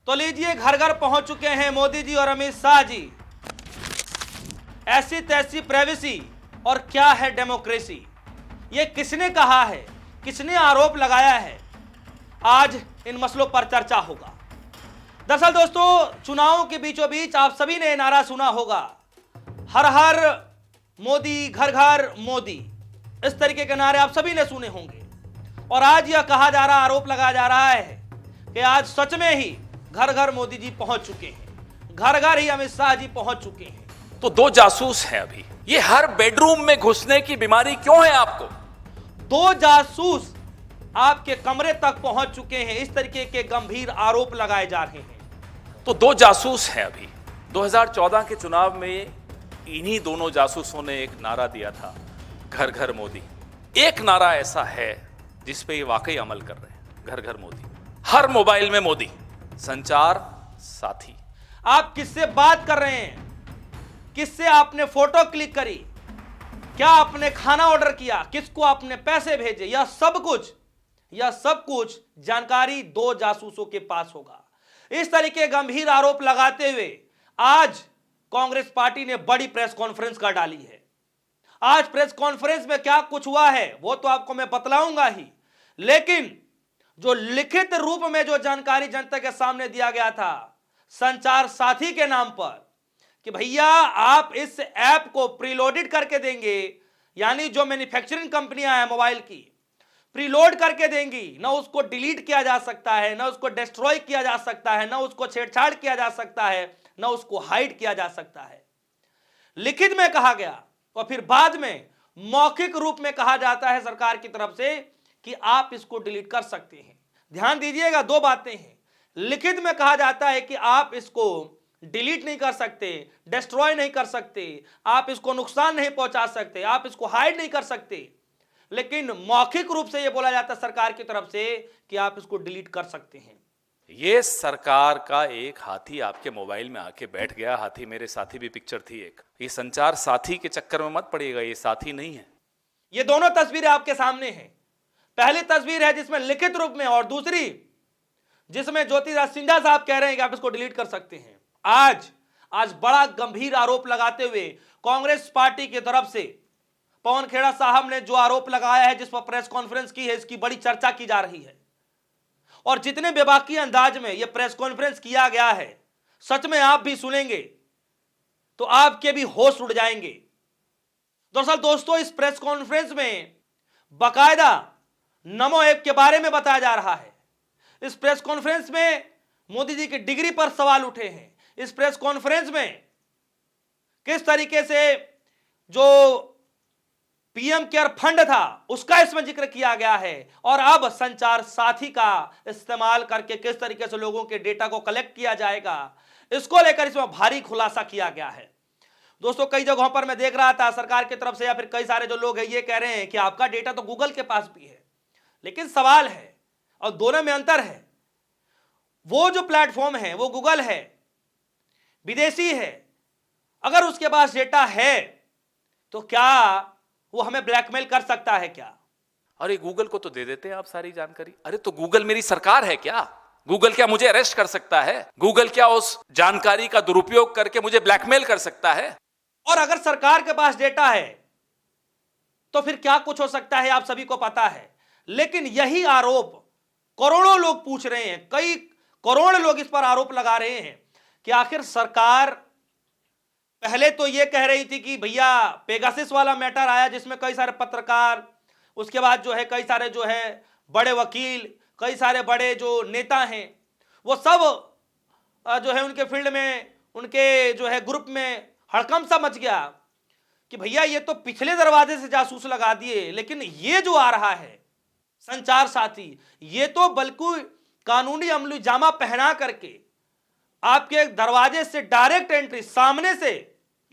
तो लीजिए, घर घर पहुंच चुके हैं मोदी जी और अमित शाह जी। ऐसी तैसी प्राइवेसी और क्या है डेमोक्रेसी, ये किसने कहा है, किसने आरोप लगाया है, आज इन मसलों पर चर्चा होगा। दरअसल दोस्तों, चुनावों के बीचों बीच आप सभी ने नारा सुना होगा, हर हर मोदी, घर घर मोदी। इस तरीके के नारे आप सभी ने सुने होंगे। और आज यह कहा जा रहा, आरोप लगाया जा रहा है कि आज सच में ही घर घर मोदी जी पहुंच चुके हैं, घर घर ही अमित शाह जी पहुंच चुके हैं। तो दो जासूस हैं अभी। ये हर बेडरूम में घुसने की बीमारी क्यों है आपको? दो जासूस आपके कमरे तक पहुंच चुके हैं, इस तरीके के गंभीर आरोप लगाए जा रहे हैं। तो दो जासूस हैं अभी। 2014 के चुनाव में इन्हीं दोनों जासूसों ने एक नारा दिया था, घर घर मोदी। एक नारा ऐसा है जिस पे ये वाकई अमल कर रहे हैं, घर घर मोदी, हर मोबाइल में मोदी, संचार साथी। आप किससे बात कर रहे हैं, किससे आपने फोटो क्लिक करी, क्या आपने खाना ऑर्डर किया, किसको आपने पैसे भेजे, यह सब कुछ जानकारी दो जासूसों के पास होगा। इस तरीके गंभीर आरोप लगाते हुए आज कांग्रेस पार्टी ने बड़ी प्रेस कॉन्फ्रेंस कर डाली है। आज प्रेस कॉन्फ्रेंस में क्या कुछ हुआ है वो तो आपको मैं बतलाऊंगा ही, लेकिन जो लिखित रूप में जो जानकारी जनता के सामने दिया गया था संचार साथी के नाम पर कि भैया आप इस ऐप को प्रीलोडेड करके देंगे, यानी जो मैन्युफैक्चरिंग कंपनियां हैं मोबाइल की प्रीलोड करके देंगी, ना उसको डिलीट किया जा सकता है, ना उसको डिस्ट्रॉय किया जा सकता है, ना उसको छेड़छाड़ किया जा सकता है, ना उसको हाइड किया जा सकता है। लिखित में कहा गया और फिर बाद में मौखिक रूप में कहा जाता है सरकार की तरफ से कि आप इसको डिलीट कर सकते हैं। ध्यान दीजिएगा, दो बातें हैं। लिखित में कहा जाता है कि आप इसको डिलीट नहीं कर सकते, डिस्ट्रॉय नहीं कर सकते, आप इसको नुकसान नहीं पहुंचा सकते, आप इसको हाइड नहीं कर सकते, लेकिन मौखिक रूप से यह बोला जाता है सरकार की तरफ से कि आप इसको डिलीट कर सकते हैं। ये सरकार का एक हाथी आपके मोबाइल में आके बैठ गया। हाथी मेरे साथी भी पिक्चर थी एक। ये संचार साथी के चक्कर में मत पड़िएगा, ये साथी नहीं है। ये दोनों तस्वीरें आपके सामने हैं। पहली तस्वीर है जिसमें लिखित रूप में, और दूसरी जिसमें ज्योतिरादित्य सिंधिया साहब कह रहे हैं कि आप इसको डिलीट कर सकते हैं। आज बड़ा गंभीर आरोप लगाते हुए कांग्रेस पार्टी की तरफ से पवन खेड़ा साहब ने जो आरोप लगाया है, जिस पर प्रेस कॉन्फ्रेंस की है, इसकी बड़ी चर्चा की जा रही है। और जितने बेबाकी अंदाज में यह प्रेस कॉन्फ्रेंस किया गया है, सच में आप भी सुनेंगे तो आपके भी होश उड़ जाएंगे। दरअसल दोस्तों, इस प्रेस कॉन्फ्रेंस में बाकायदा नमो ऐप के बारे में बताया जा रहा है। इस प्रेस कॉन्फ्रेंस में मोदी जी की डिग्री पर सवाल उठे हैं। इस प्रेस कॉन्फ्रेंस में किस तरीके से जो पीएम केयर फंड था उसका इसमें जिक्र किया गया है, और अब संचार साथी का इस्तेमाल करके किस तरीके से लोगों के डेटा को कलेक्ट किया जाएगा, इसको लेकर इसमें भारी खुलासा किया गया है। दोस्तों, कई जगहों पर मैं देख रहा था सरकार की तरफ से या फिर कई सारे जो लोग हैं ये कह रहे हैं कि आपका डेटा तो गूगल के पास भी है, लेकिन सवाल है और दोनों में अंतर है। वो जो प्लेटफॉर्म है वो गूगल है, विदेशी है, अगर उसके पास डेटा है तो क्या वो हमें ब्लैकमेल कर सकता है क्या? अरे गूगल को तो दे देते हैं आप सारी जानकारी। अरे तो गूगल मेरी सरकार है क्या? गूगल क्या मुझे अरेस्ट कर सकता है? गूगल क्या उस जानकारी का दुरुपयोग करके मुझे ब्लैकमेल कर सकता है? और अगर सरकार के पास डेटा है तो फिर क्या कुछ हो सकता है, आप सभी को पता है। लेकिन यही आरोप करोड़ों लोग पूछ रहे हैं, कई करोड़ लोग इस पर आरोप लगा रहे हैं कि आखिर सरकार पहले तो यह कह रही थी कि भैया पेगासिस वाला मैटर आया जिसमें कई सारे पत्रकार, उसके बाद जो है कई सारे जो है बड़े वकील, कई सारे बड़े जो नेता हैं, वो सब जो है उनके फील्ड में, उनके जो है ग्रुप में हड़कंप सा मच गया कि भैया ये तो पिछले दरवाजे से जासूस लगा दिए, लेकिन ये जो आ रहा है संचार साथी, ये तो बल्कि कानूनी अमली जामा पहना करके आपके दरवाजे से डायरेक्ट एंट्री, सामने से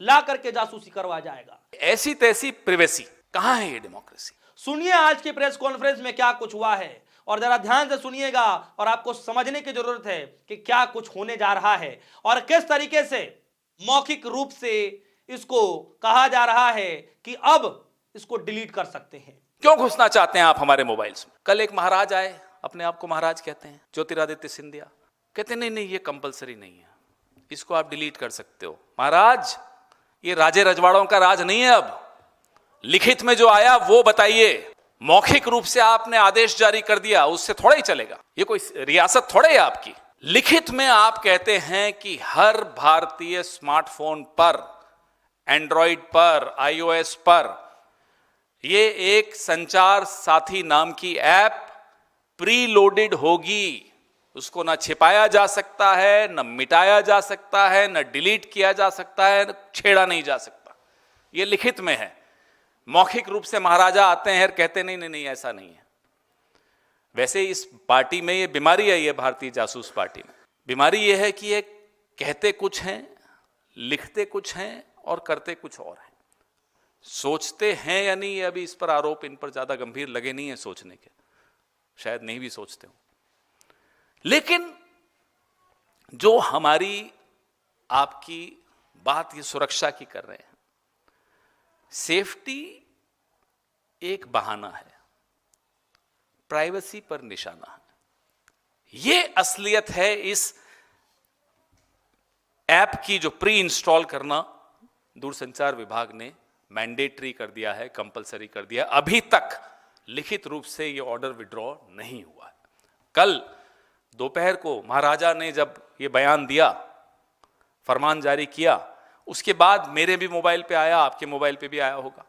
ला करके जासूसी करवा जाएगा। ऐसी तैसी प्राइवेसी, कहां है ये डेमोक्रेसी? सुनिए आज की प्रेस कॉन्फ्रेंस में क्या कुछ हुआ है, और जरा ध्यान से सुनिएगा और आपको समझने की जरूरत है कि क्या कुछ होने जा रहा है और किस तरीके से मौखिक रूप से इसको कहा जा रहा है कि अब इसको डिलीट कर सकते हैं। क्यों घुसना चाहते हैं आप हमारे मोबाइल्स में? कल एक महाराज आए, अपने आप को महाराज कहते हैं, ज्योतिरादित्य सिंधिया, कहते नहीं नहीं ये कंपलसरी नहीं है, इसको आप डिलीट कर सकते हो। महाराज ये राजे रजवाड़ों का राज नहीं है, अब लिखित में जो आया वो बताइए। मौखिक रूप से आपने आदेश जारी कर दिया, उससे थोड़ा ही चलेगा, ये कोई रियासत थोड़ा है आपकी। लिखित में आप कहते हैं कि हर भारतीय स्मार्टफोन पर, एंड्रॉइड पर, आईओएस पर ये एक संचार साथी नाम की ऐप प्री लोडेड होगी। उसको ना छिपाया जा सकता है, ना मिटाया जा सकता है, ना डिलीट किया जा सकता है, ना छेड़ा नहीं जा सकता। ये लिखित में है। मौखिक रूप से महाराजा आते हैं और कहते नहीं नहीं नहीं ऐसा नहीं है। वैसे इस पार्टी में ये बीमारी है, ये भारतीय जासूस पार्टी में बीमारी ये है कि ये कहते कुछ हैं, लिखते कुछ हैं और करते कुछ और हैं। सोचते हैं या नहीं, अभी इस पर आरोप इन पर ज्यादा गंभीर लगे नहीं है सोचने के, शायद नहीं भी सोचते हो। लेकिन जो हमारी आपकी बात ये सुरक्षा की कर रहे हैं, सेफ्टी एक बहाना है, प्राइवेसी पर निशाना है। ये असलियत है इस ऐप की जो प्री इंस्टॉल करना दूरसंचार विभाग ने मैंडेटरी कर दिया है, कंपलसरी कर दिया। अभी तक लिखित रूप से ये ऑर्डर विड्रॉ नहीं हुआ है। कल दोपहर को महाराजा ने जब ये बयान दिया, फरमान जारी किया, उसके बाद मेरे भी मोबाइल पे आया, आपके मोबाइल पे भी आया होगा।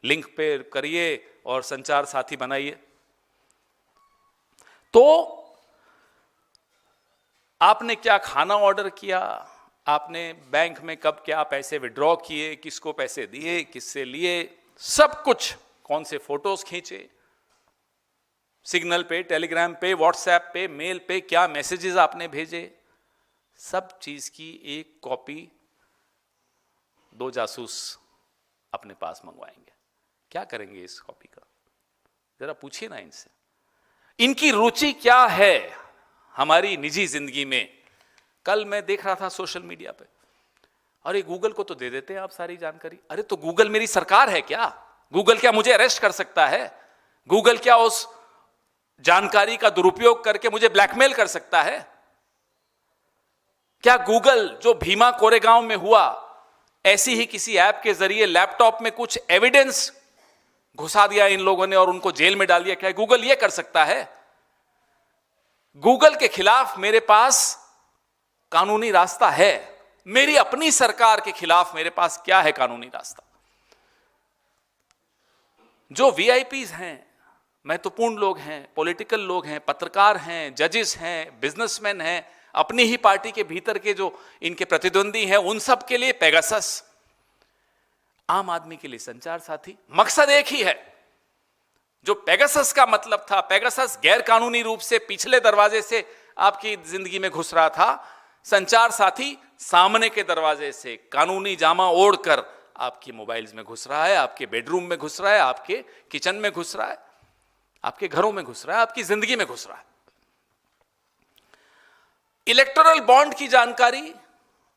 लिंक पे करिए और संचार साथी बनाइए। तो आपने क्या खाना ऑर्डर किया, आपने बैंक में कब क्या पैसे विड्रॉ किए, किसको पैसे दिए, किससे लिए, सब कुछ, कौन से फोटोज खींचे, सिग्नल पे, टेलीग्राम पे, व्हाट्सएप पे, मेल पे क्या मैसेजेस आपने भेजे, सब चीज की एक कॉपी दो जासूस अपने पास मंगवाएंगे। क्या करेंगे इस कॉपी का, जरा पूछिए ना इनसे। इनकी रुचि क्या है हमारी निजी जिंदगी में। कल मैं देख रहा था सोशल मीडिया पे, अरे गूगल को तो दे देते हैं आप सारी जानकारी। अरे तो गूगल मेरी सरकार है क्या? गूगल क्या मुझे अरेस्ट कर सकता है? गूगल क्या उस जानकारी का दुरुपयोग करके मुझे ब्लैकमेल कर सकता है? क्या गूगल जो भीमा कोरेगांव में हुआ, ऐसी ही किसी ऐप के जरिए लैपटॉप में कुछ एविडेंस घुसा दिया इन लोगों ने और उनको जेल में डाल दिया, क्या गूगल ये कर सकता है? गूगल के खिलाफ मेरे पास कानूनी रास्ता है, मेरी अपनी सरकार के खिलाफ मेरे पास क्या है कानूनी रास्ता? जो वीआईपीज हैं, महत्वपूर्ण लोग हैं, पॉलिटिकल लोग हैं, पत्रकार हैं, जजेस हैं, बिजनेसमैन हैं, अपनी ही पार्टी के भीतर के जो इनके प्रतिद्वंदी हैं, उन सब के लिए पेगासस, आम आदमी के लिए संचार साथी। मकसद एक ही है। जो पेगासस का मतलब था, पेगासस गैर कानूनी रूप से पिछले दरवाजे से आपकी जिंदगी में घुस रहा था, संचार साथी सामने के दरवाजे से कानूनी जामा ओढ़कर आपकी मोबाइल्स में घुस रहा है, आपके बेडरूम में घुस रहा है, आपके किचन में घुस रहा है, आपके घरों में घुस रहा है, आपकी जिंदगी में घुस रहा है। इलेक्टोरल बॉन्ड की जानकारी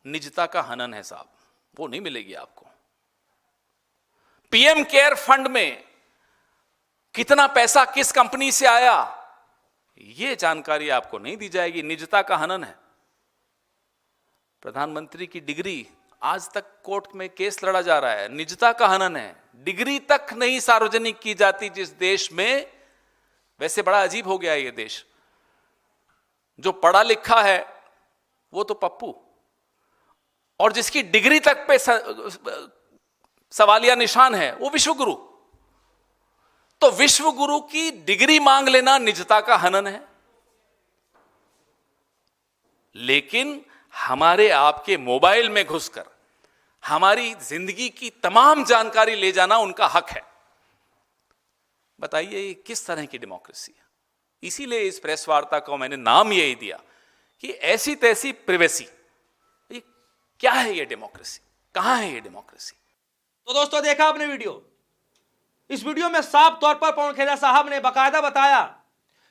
निजता का हनन है साहब, वो नहीं मिलेगी आपको। पीएम केयर फंड में कितना पैसा किस कंपनी से आया, यह जानकारी आपको नहीं दी जाएगी, निजता का हनन है। प्रधानमंत्री की डिग्री, आज तक कोर्ट में केस लड़ा जा रहा है, निजता का हनन है। डिग्री तक नहीं सार्वजनिक की जाती जिस देश में, वैसे बड़ा अजीब हो गया ये देश। जो पढ़ा लिखा है वो तो पप्पू, और जिसकी डिग्री तक पे सवालिया निशान है वो विश्वगुरु। तो विश्वगुरु की डिग्री मांग लेना निजता का हनन है। लेकिन हमारे आपके मोबाइल में घुसकर हमारी जिंदगी की तमाम जानकारी ले जाना उनका हक है। बताइए ये किस तरह की डेमोक्रेसी है? इसीलिए इस प्रेस वार्ता को मैंने नाम यही दिया कि ऐसी तैसी प्रिवेसी। ये क्या है ये डेमोक्रेसी? कहां है ये डेमोक्रेसी? तो दोस्तों देखा आपने वीडियो। इस वीडियो में साफ तौर पर पवन खेड़ा साहब ने बाकायदा बताया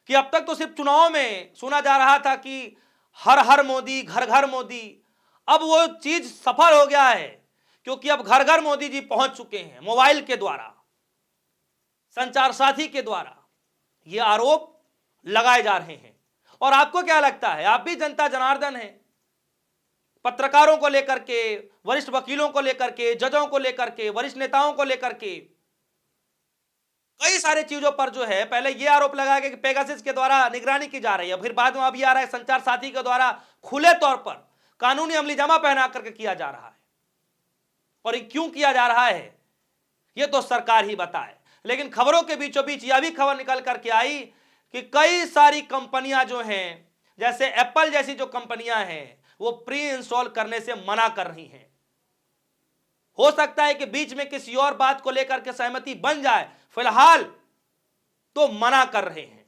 कि अब तक तो सिर्फ चुनाव में सुना जा रहा था कि हर हर मोदी, घर घर मोदी। अब वो चीज सफल हो गया है, क्योंकि अब घर घर मोदी जी पहुंच चुके हैं मोबाइल के द्वारा, संचार साथी के द्वारा। ये आरोप लगाए जा रहे हैं और आपको क्या लगता है, आप भी जनता जनार्दन है। पत्रकारों को लेकर के, वरिष्ठ वकीलों को लेकर के, जजों को लेकर के, वरिष्ठ नेताओं को लेकर के, कई सारे चीजों पर जो है पहले ये आरोप लगाया गया कि पेगासस के द्वारा निगरानी की जा रही है, फिर बाद में अब ये आ रहा है संचार साथी के द्वारा खुले तौर पर कानूनी अमली जमा पहना करके किया जा रहा है। और ये क्यों किया जा रहा है ये तो सरकार ही बताए। लेकिन खबरों के बीचों बीच यह भी खबर निकल करके आई कि कई सारी कंपनियां जो हैं, जैसे एप्पल जैसी जो कंपनियां हैं, वो प्री इंस्टॉल करने से मना कर रही हैं। हो सकता है कि बीच में किसी और बात को लेकर के सहमति बन जाए, फिलहाल तो मना कर रहे हैं।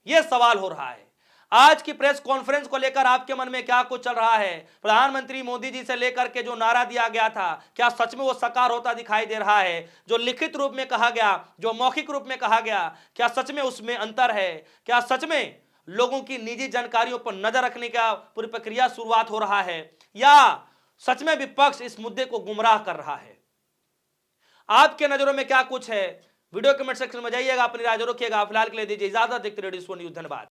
यह सवाल हो रहा है। आज की प्रेस कॉन्फ्रेंस को लेकर आपके मन में क्या कुछ चल रहा है? प्रधानमंत्री मोदी जी से लेकर के जो नारा दिया गया था, क्या सच में वो साकार होता दिखाई दे रहा है? जो लिखित रूप में कहा गया, जो मौखिक रूप में कहा गया, क्या सच में उसमें अंतर है? क्या सच में लोगों की निजी जानकारियों पर नजर रखने का पूरी प्रक्रिया शुरुआत हो रहा है, या सच में विपक्ष इस मुद्दे को गुमराह कर रहा है? आपके नजरों में क्या कुछ है? वीडियो कमेंट सेक्शन में जाइएगा, अपनी राय जरूर रखिएगा। फिलहाल के लिए दीजिए इजाजत। देखते रहिए न्यूज़। धन्यवाद।